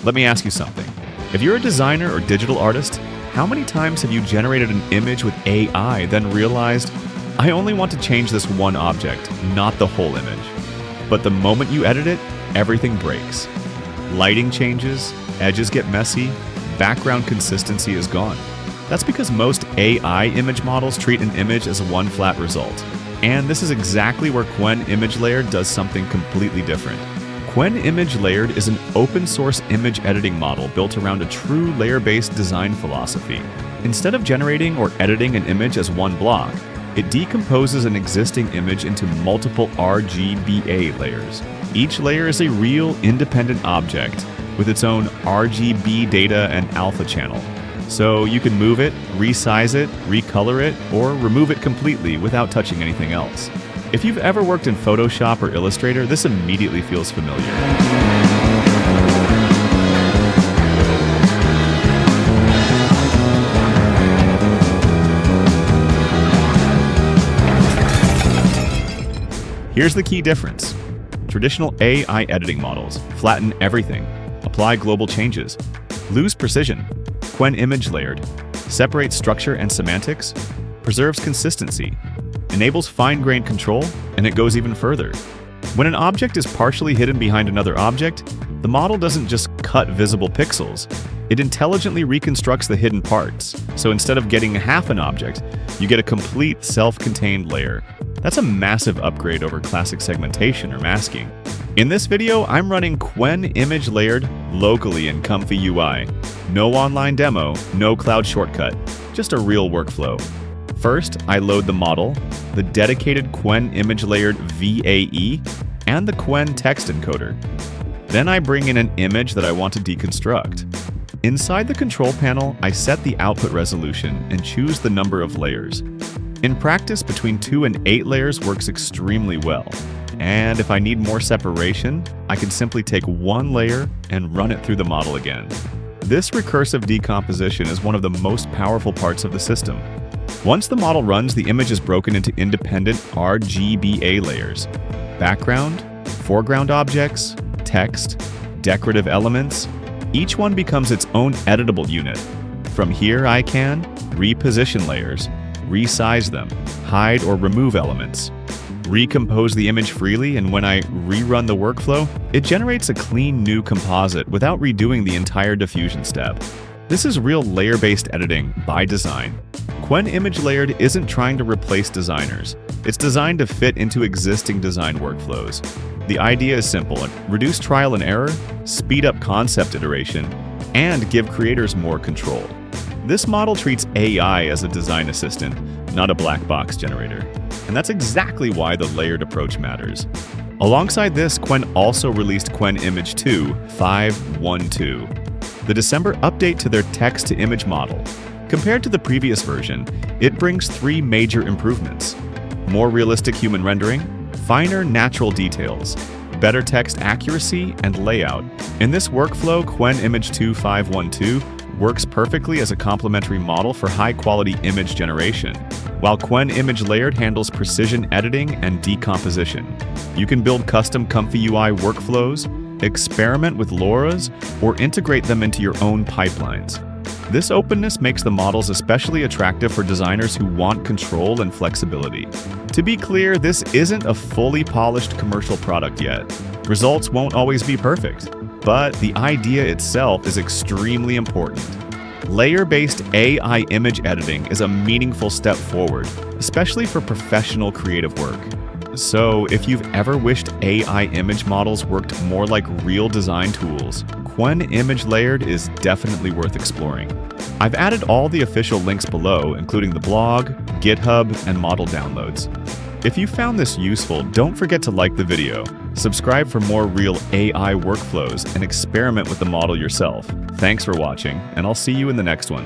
Let me ask you something. If you're a designer or digital artist, how many times have you generated an image with AI, then realized, I only want to change this one object, not the whole image? But the moment you edit it, everything breaks. Lighting changes, edges get messy, background consistency is gone. That's because most AI image models treat an image as one flat result. And this is exactly where Qwen Image Layered does something completely different. Qwen Image Layered is an open-source image editing model built around a true layer-based design philosophy. Instead of generating or editing an image as one block, it decomposes an existing image into multiple RGBA layers. Each layer is a real, independent object with its own RGB data and alpha channel. So you can move it, resize it, recolor it, or remove it completely without touching anything else. If you've ever worked in Photoshop or Illustrator, this immediately feels familiar. Here's the key difference. Traditional AI editing models flatten everything, apply global changes, lose precision. Qwen Image Layered separates structure and semantics, preserves consistency, enables fine-grained control, and it goes even further. When an object is partially hidden behind another object, the model doesn't just cut visible pixels, it intelligently reconstructs the hidden parts. So instead of getting half an object, you get a complete self-contained layer. That's a massive upgrade over classic segmentation or masking. In this video, I'm running Qwen Image Layered locally in ComfyUI. No online demo, no cloud shortcut, just a real workflow. First, I load the model, the dedicated Qwen Image Layered VAE, and the Qwen text encoder. Then I bring in an image that I want to deconstruct. Inside the control panel, I set the output resolution and choose the number of layers. In practice, between 2 and 8 layers works extremely well. And if I need more separation, I can simply take one layer and run it through the model again. This recursive decomposition is one of the most powerful parts of the system. Once the model runs, the image is broken into independent RGBA layers: background, foreground objects, text, decorative elements. Each one becomes its own editable unit. From here, I can reposition layers, resize them, hide or remove elements, recompose the image freely, and when I rerun the workflow, it generates a clean new composite without redoing the entire diffusion step. This is real layer-based editing by design. Qwen Image Layered isn't trying to replace designers. It's designed to fit into existing design workflows. The idea is simple: reduce trial and error, speed up concept iteration, and give creators more control. This model treats AI as a design assistant, not a black box generator. And that's exactly why the layered approach matters. Alongside this, Qwen also released Qwen Image 2.5.1.2, the December update to their text-to-image model. Compared to the previous version, it brings 3 major improvements: more realistic human rendering, finer natural details, better text accuracy, and layout. In this workflow, Qwen Image 2.5.1.2 works perfectly as a complementary model for high-quality image generation, while Qwen Image Layered handles precision editing and decomposition. You can build custom ComfyUI workflows, experiment with LoRa's, or integrate them into your own pipelines. This openness makes the models especially attractive for designers who want control and flexibility. To be clear, this isn't a fully polished commercial product yet. Results won't always be perfect, but the idea itself is extremely important. Layer-based AI image editing is a meaningful step forward, especially for professional creative work. So if you've ever wished AI image models worked more like real design tools, Qwen Image Layered is definitely worth exploring. I've added all the official links below, including the blog, GitHub, and model downloads. If you found this useful, don't forget to like the video, subscribe for more real AI workflows, and experiment with the model yourself. Thanks for watching, and I'll see you in the next one.